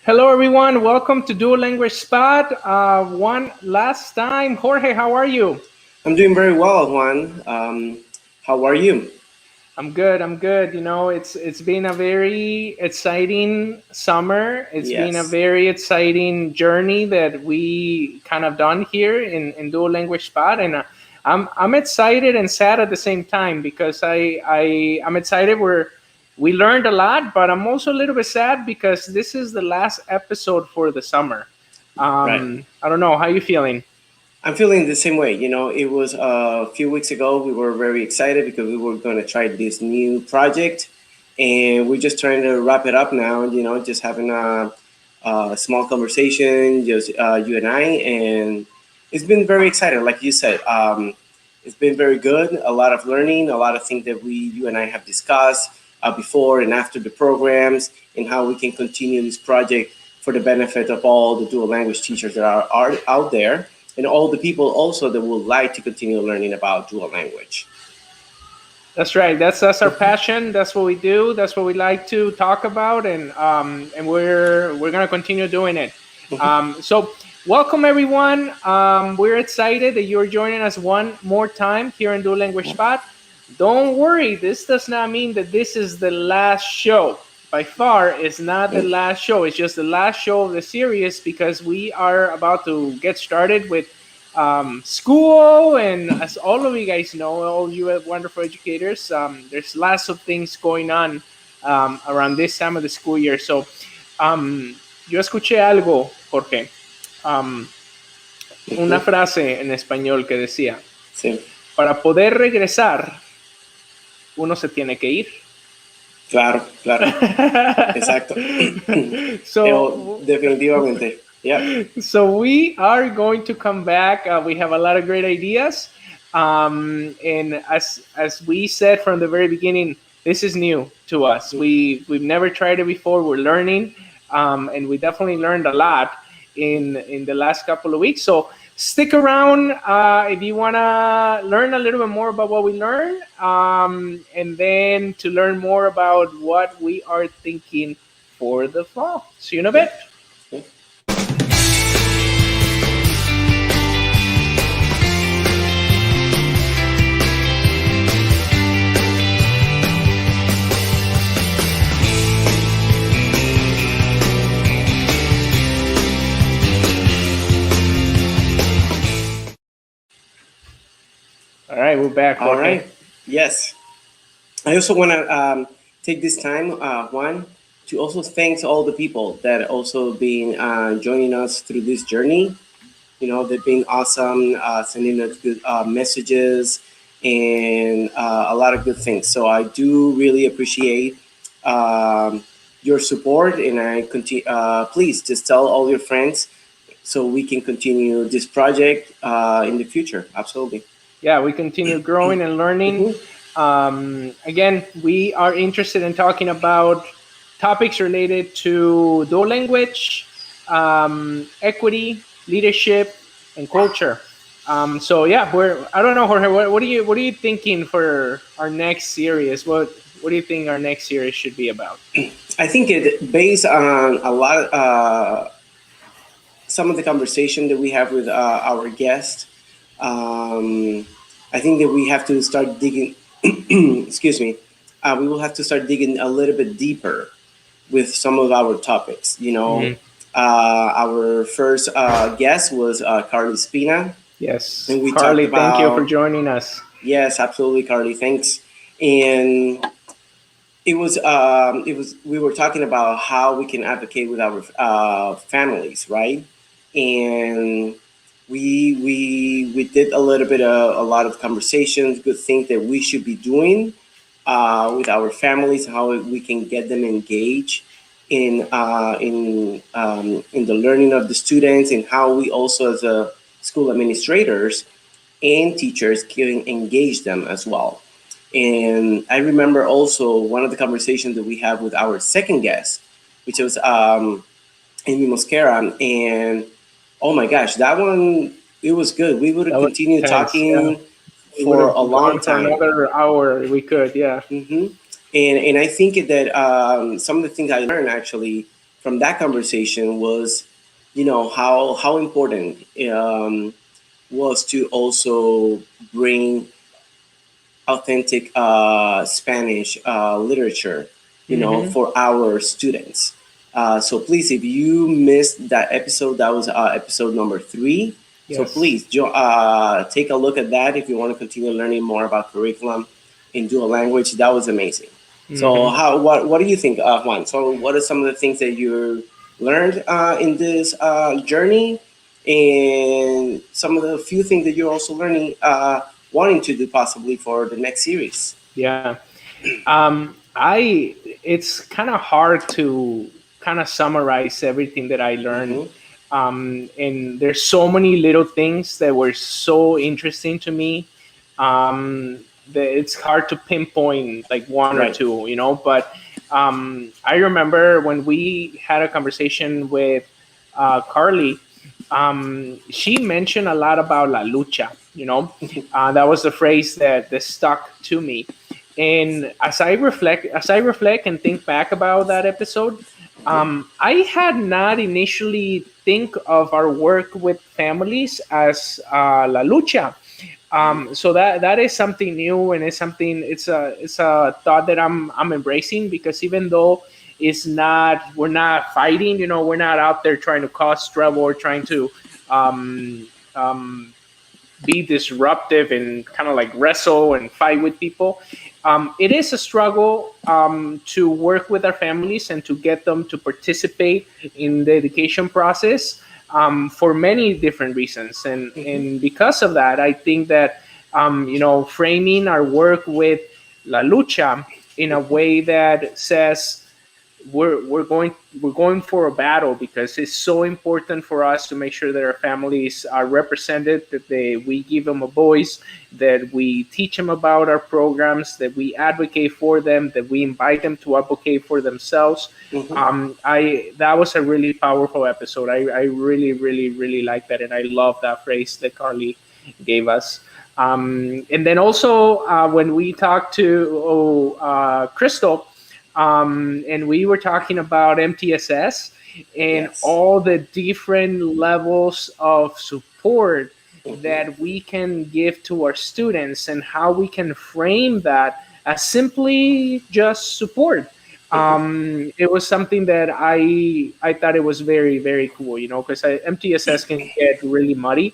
Hello, everyone. Welcome to Dual Language Spot. One last time, Jorge, how are you? I'm doing very well, Juan. How are you? I'm good. I'm good. It's been a very exciting summer. It's been a Yes. very exciting journey that we kind of done here in Dual Language Spot, and I'm excited and sad at the same time because I'm excited. We learned a lot, but I'm also a little bit sad because this is the last episode for the summer. Right. I don't know how you feeling. I'm feeling the same way. It was a few weeks ago. We were very excited because we were going to try this new project, and we're just trying to wrap it up now. Just having a small conversation, just you and I, and it's been very exciting. Like you said, it's been very good. A lot of learning, a lot of things that you and I have discussed before and after the programs, and how we can continue this project for the benefit of all the dual language teachers that are out there and all the people also that would like to continue learning about dual language. That's right. That's our passion. That's what we do. That's what we like to talk about, and we're gonna continue doing it. So welcome everyone. We're excited that you're joining us one more time here in Dual Language Spot. Don't worry. This does not mean that this is the last show. By far, it's not the last show. It's just the last show of the series because we are about to get started with school, and as all of you guys know, all you wonderful educators, there's lots of things going on around this time of the school year. So yo escuché algo, Jorge, um, una frase en español que decía, Sí. para poder regresar, uno se tiene que ir. Claro, claro. Exacto. So Definitivamente. Yeah. so we are going to come back. We have a lot of great ideas, and as we said from the very beginning, this is new to us. We've never tried it before. We're learning, and we definitely learned a lot in the last couple of weeks. So stick around if you want to learn a little bit more about what we learned, and then to learn more about what we are thinking for the fall. See you in a bit. Yeah. All right, we're back. All Jorge. right. Yes. I also want to take this time, Juan, to also thank all the people that also been joining us through this journey. They've been awesome, sending us good messages and a lot of good things. So I do really appreciate your support, and I continue. Please just tell all your friends so we can continue this project in the future. Absolutely. Yeah, we continue growing and learning. Again, we are interested in talking about topics related to dual language, equity, leadership, and culture. So yeah, I don't know, Jorge. What are you thinking for our next series? What do you think our next series should be about? I think it based on a lot some of the conversation that we have with our guests. I think that we have to start digging. Excuse me. We will have to start digging a little bit deeper with some of our topics. Our first guest was Carly Spina. Yes, And we Carly, talked about, thank you for joining us. Yes, absolutely, Carly. Thanks. And we were talking about how we can advocate with our families, right? And we did a little bit of a lot of conversations, good things that we should be doing with our families, how we can get them engaged in the learning of the students, and how we also as a school administrators and teachers can engage them as well. And I remember also one of the conversations that we had with our second guest, which was Amy Mosquera, and oh my gosh, that one, it was good. We would have continued talking for a long time. For another hour, we could, yeah. And I think that some of the things I learned actually from that conversation was, how important was to also bring authentic Spanish literature, Mm-hmm. for our students. So please, if you missed that episode, that was episode number 3. So Yes. please take a look at that if you want to continue learning more about curriculum in dual language. That was amazing. So Mm-hmm. what do you think, Juan? So what are some of the things that you learned in this journey, and some of the few things that you're also learning, wanting to do possibly for the next series? Yeah. It's kind of hard to kind of summarize everything that I learned. Mm-hmm. And there's so many little things that were so interesting to me. That it's hard to pinpoint like one or Right. two, but I remember when we had a conversation with Carly. She mentioned a lot about la lucha. That was the phrase that stuck to me. And as I reflect and think back about that episode, I had not initially think of our work with families as la lucha. So that is something new, and it's a thought that I'm embracing, because even though we're not fighting, we're not out there trying to cause trouble or trying to um, um, be disruptive and kind of like wrestle and fight with people. It is a struggle to work with our families and to get them to participate in the education process, for many different reasons. Mm-hmm. And because of that, I think that framing our work with La Lucha in a way that says we're going for a battle, because it's so important for us to make sure that our families are represented, that we give them a voice, that we teach them about our programs, that we advocate for them, that we invite them to advocate for themselves. Mm-hmm. I That was a really powerful episode. I really, really, really like that, and I love that phrase that Carly gave us. And then also, when we talked to Crystal, and we were talking about MTSS and Yes. all the different levels of support Mm-hmm. that we can give to our students, and how we can frame that as simply just support. Mm-hmm. It was something that I thought it was very, very cool, because MTSS can get really muddy.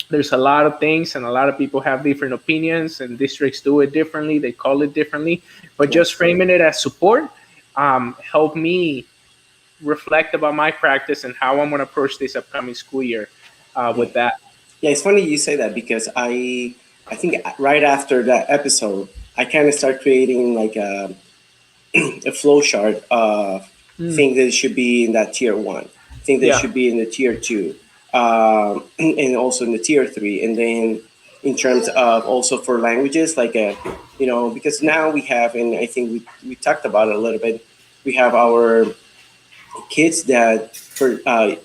There's a lot of things, and a lot of people have different opinions, and districts do it differently, they call it differently. But just Yes. framing it as support helped me reflect about my practice and how I'm going to approach this upcoming school year Yeah. with that. Yeah, it's funny you say that because I think right after that episode, I kind of start creating like a flow chart of Mm, things that should be in that tier 1, things that yeah. should be in the tier 2, and also in the tier 3, and then in terms of also for languages, like because now we have, and I think we talked about it a little bit, we have our kids that for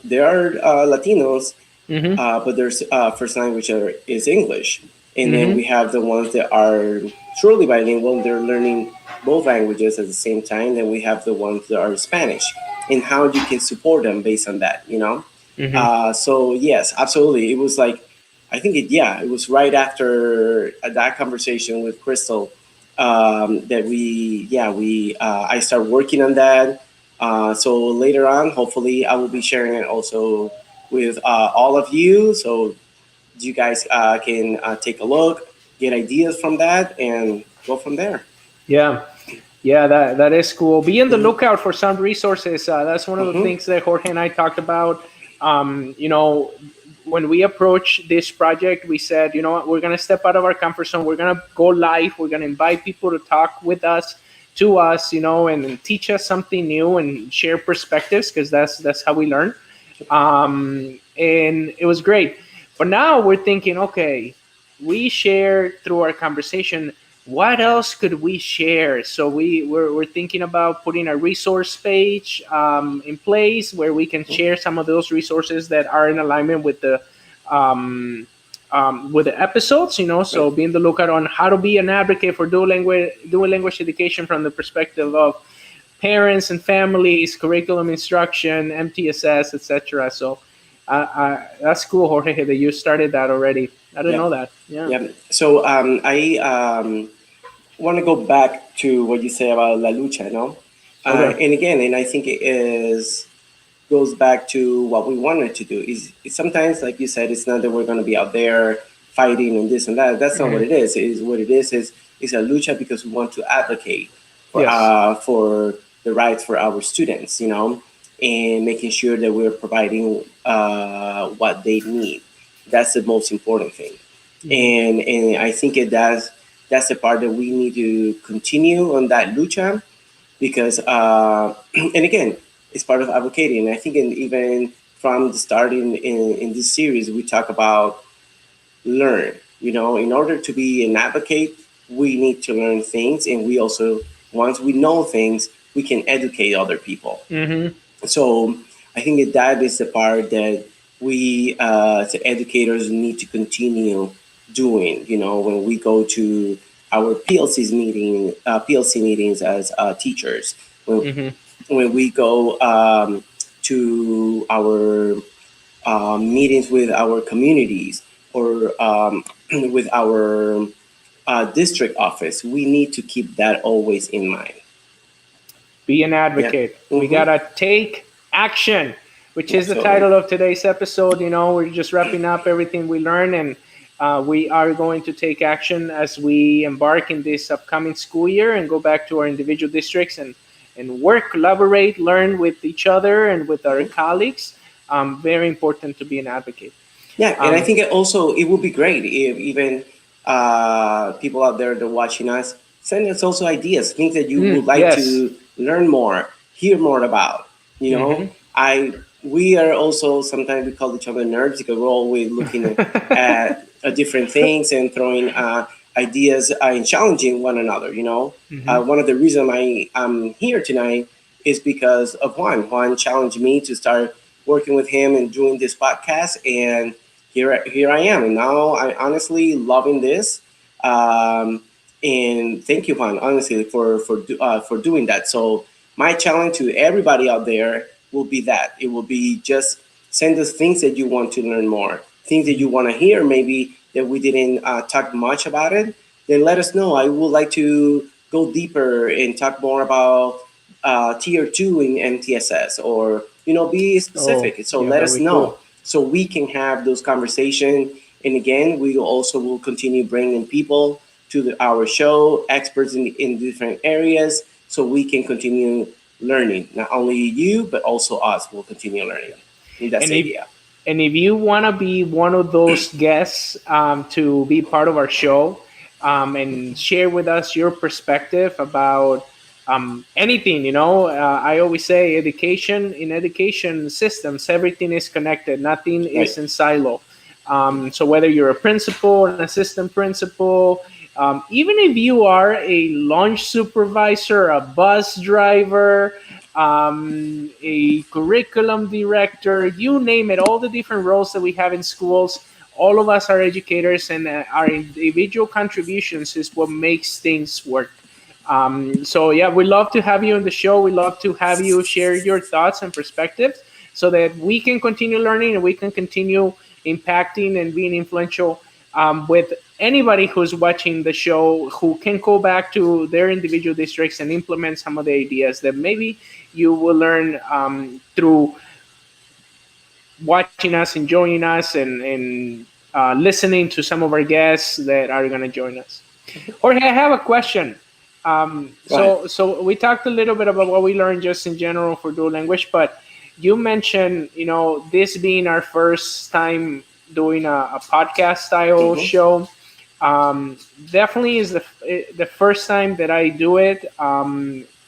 they are Latinos, Mm-hmm. but their first language is English. And then Mm-hmm. we have the ones that are truly bilingual and they're learning both languages at the same time. Then we have the ones that are Spanish, and how you can support them based on that. Mm-hmm. So, yes, absolutely. It was like, I think it was right after that conversation with Crystal, that I start working on that. So later on, hopefully, I will be sharing it also with all of you. So you guys can take a look, get ideas from that, and go from there. Yeah. Yeah, that is cool. Be on the Mm-hmm. lookout for some resources. That's one of the Mm-hmm. things that Jorge and I talked about. When we approached this project, we said, you know what, we're going to step out of our comfort zone. We're going to go live. We're going to invite people to talk with us, to us, and teach us something new and share perspectives, because that's how we learn. And it was great. But now we're thinking, okay, we shared through our conversation, what else could we share? So we're thinking about putting a resource page in place where we can share some of those resources that are in alignment um, with the episodes. So Right. be on the lookout on how to be an advocate for dual language education from the perspective of parents and families, curriculum instruction, MTSS, etc. So that's cool, Jorge, that you started that already. I didn't Yeah, know that. Yeah. yeah. So I want to go back to what you say about La Lucha, no? Okay. And again, and I think it is goes back to what we wanted to do. Is sometimes, like you said, it's not that we're going to be out there fighting and this and that. That's not what Hmm. it is. It is what it is a lucha because we want to advocate Yes. for the rights for our students, you know, and making sure that we're providing what they need. That's the most important thing, Hmm. and I think that's the part that we need to continue on that lucha because and again it's part of advocating. I think even from the start in this series we talk about learn, you know, in order to be an advocate we need to learn things, and we also once we know things we can educate other people. Hmm. So I think that is the part that we as educators need to continue doing. You know, when we go to our PLC meetings as teachers, when Hmm. when we go to our meetings with our communities or with our district office, we need to keep that always in mind. Be an Yeah. advocate. We Mm-hmm. gotta take action, which is the Absolutely. title of today's episode. You know, we're just wrapping up everything we learned, and we are going to take action as we embark in this upcoming school year and go back to our individual districts and work, collaborate, learn with each other and with our Mm-hmm. colleagues. Very important to be an advocate. Yeah, and I Um, think it would be great if even people out there that are watching us send us also ideas, things that you would like yes. to learn more, hear more about. You know, Hmm. I we are also sometimes we call each other nerds because we're always looking at different things and throwing ideas and challenging one another. You know, Hmm. one of the reasons I'm here tonight is because of Juan. Juan challenged me to start working with him and doing this podcast, and here I am, and now I honestly loving this. Um, and thank you, Juan, honestly, for doing that. So my challenge to everybody out there will be that it will be just send us things that you want to learn more, things that you want to hear, maybe that we didn't talk much about it. Then let us know. I would like to go deeper and talk more about tier two in MTSS, or be Oh, specific. So yeah, let that'd us be cool. know so we can have those conversations. And again, we also will continue bringing people to our show, experts in different areas, so we can continue learning. Not only you, but also us will continue learning. I think that's And the if idea. you want to be one of those guests to be part of our show and share with us your perspective about anything, I always say education systems, everything is connected. Nothing Right. is in silo. So whether you're a principal, an assistant principal, even if you are a launch supervisor, a bus driver, a curriculum director, you name it, all the different roles that we have in schools, all of us are educators, and our individual contributions is what makes things work. So yeah, we love to have you on the show. We love to have you share your thoughts and perspectives so that we can continue learning and we can continue impacting and being influential with anybody who's watching the show who can go back to their individual districts and implement some of the ideas that maybe you will learn through watching us, enjoying us, and listening to some of our guests that are going to join us. Jorge, I have a question. Go ahead. So we talked a little bit about what we learned just in general for dual language, but you mentioned, this being our first time doing a podcast style Mm-hmm. show. Definitely is the first time that I do it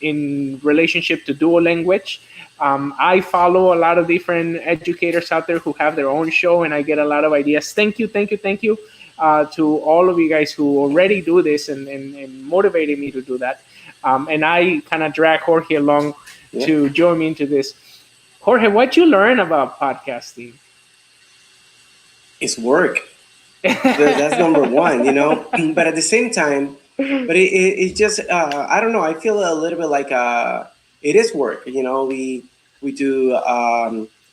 in relationship to dual language. I follow a lot of different educators out there who have their own show, and I get a lot of ideas. Thank you, thank you, thank you to all of you guys who already do this and motivated me to do that. And I kind of drag Jorge along Yeah, to join me into this. Jorge, what you learn about podcasting? it's work. That's number one, but at the same time, but it just I don't know. I feel a little bit like it is work. We do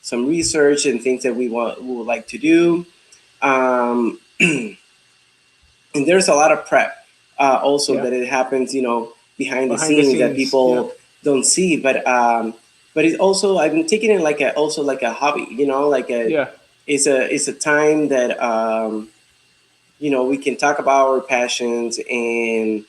some research and things that we would like to do. And there's a lot of prep also Yeah. that it happens, behind the Behind the scenes that scenes. Yeah. people don't see. But it's also, I've been taking it like a hobby, Yeah. it's a time that we can talk about our passions, and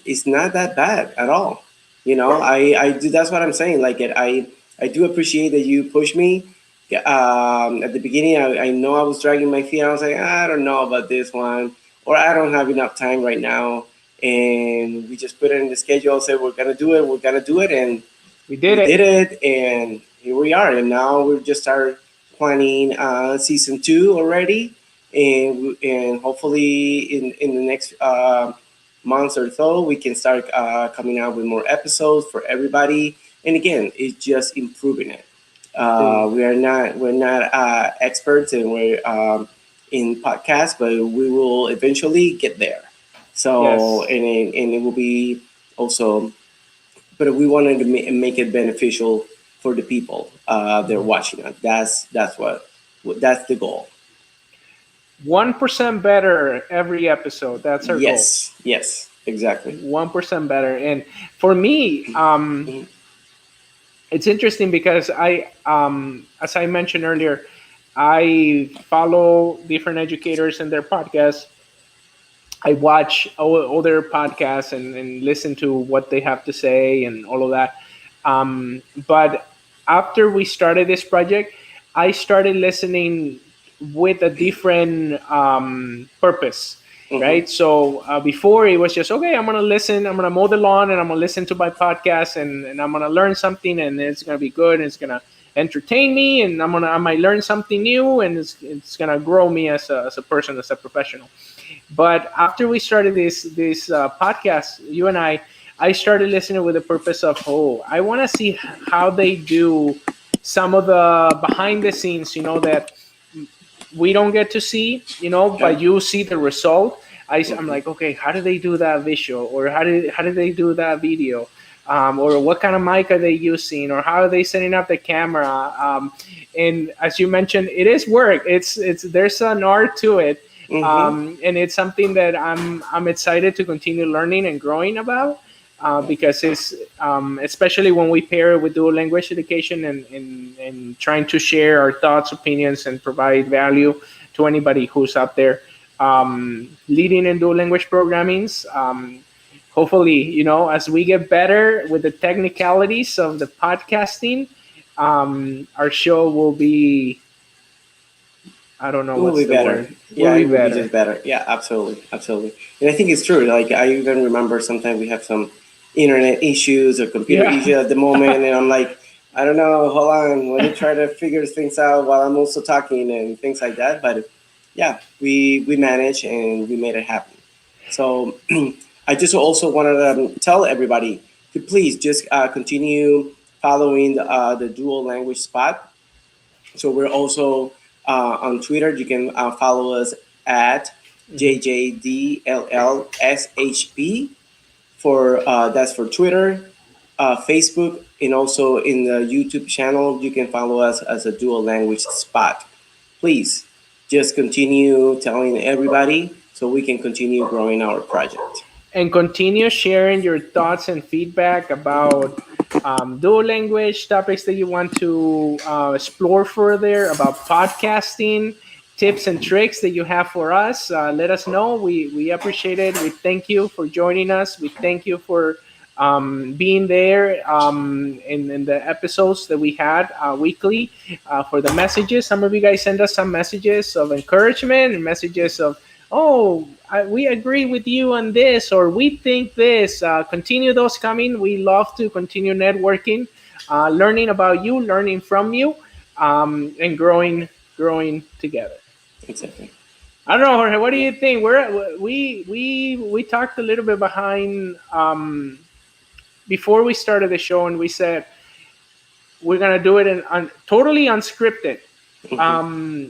it's not that bad at all. I do. That's what I'm saying. I do appreciate that you push me. At the beginning, I know I was dragging my feet. I was like, I don't know about this one, or I don't have enough time right now. And we just put it in the schedule. Said we're gonna do it. We're gonna do it, and We did we did it. it. And here we are. And now we've just started planning season two already, and hopefully in the next months or so we can start coming out with more episodes for everybody. And again, it's just improving it. Sí. We're not experts, and we're in podcasts, but we will eventually get there. So, Yes. and it will be also, but we wanted to make it beneficial for the people that are Mhm. watching us. That's the goal. 1% better every episode. That's our goal. Yes, exactly. 1% better. And for me, Mhm. it's interesting because as I mentioned earlier, I follow different educators and their podcasts. I watch other podcasts and listen to what they have to say and all of that. But after we started this project, I started listening with a different purpose, Mhm. right? So before it was just, okay, I'm going to listen, I'm going to mow the lawn and I'm going to listen to my podcast and I'm going to learn something and it's going to be good and it's going to entertain me and I might learn something new and it's going to grow me as a person, as a professional. But after we started this podcast, you and I started listening with the purpose of, oh, I want to see how they do some of the behind the scenes, that we don't get to see, Okay. but you see the result. I'm Mhm. like, okay, how do they do that visual, or how did they do that video, or what kind of mic are they using, or how are they setting up the camera? And as you mentioned, it is work. It's there's an art to it, Mhm. and it's something that I'm excited to continue learning and growing about. Because it's especially when we pair it with dual language education and trying to share our thoughts, opinions, and provide value to anybody who's out there leading in dual language programmings. Hopefully, as we get better with the technicalities of the podcasting, our show will be, I don't know It will be what's the better. word, will Yeah, be it will be better. just better. Yeah, absolutely, absolutely. And I think it's true. Like I even remember sometimes we have some internet issues or computer Yeah. issues at the moment, and I'm like, I don't know. Hold on, let me try to figure things out while I'm also talking and things like that. But yeah, we managed and we made it happen. So I just also wanted to tell everybody to please just continue following the dual language spot. So we're also on Twitter. You can follow us at Mhm. JJDLLSHP for that's for Twitter, Facebook, and also in the YouTube channel. You can follow us as a dual language spot. Please just continue telling everybody so we can continue growing our project. And continue sharing your thoughts and feedback about dual language topics that you want to explore further, about podcasting tips and tricks that you have for us. Let us know. We appreciate it. We thank you for joining us. We thank you for being there in the episodes that we had weekly, for the messages. Some of you guys send us some messages of encouragement and messages of, oh, we agree with you on this, or we think this. Continue those coming. We love to continue networking, learning about you, learning from you, and growing together. Exactly. I don't know, Jorge. What do you think? We talked a little bit behind before we started the show, and we said we're gonna do it totally unscripted. Hmm.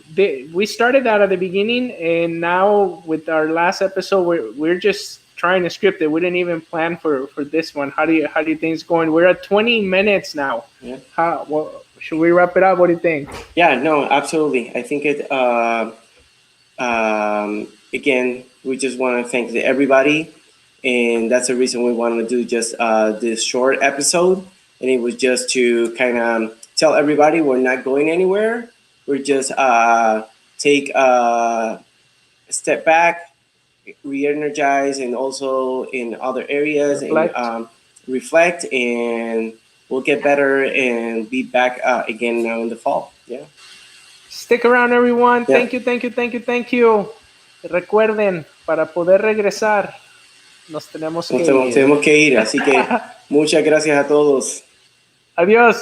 We started that at the beginning, and now with our last episode, we're just trying to script it. We didn't even plan for this one. How do you think it's going? We're at 20 minutes now. Yeah. Should we wrap it up? What do you think? Yeah, no, absolutely. I think it. Again, we just want to thank everybody, and that's the reason we wanted to do just this short episode. And it was just to kind of tell everybody we're not going anywhere. We're just take a step back, re-energize, and also in other areas, and Reflect. reflect, and we'll get better and be back again now in the fall. Yeah. Stick around, everyone. Yeah. Thank you. Recuerden, para poder regresar, nos tenemos que ir. Tenemos que ir, así que muchas gracias a todos. Adiós.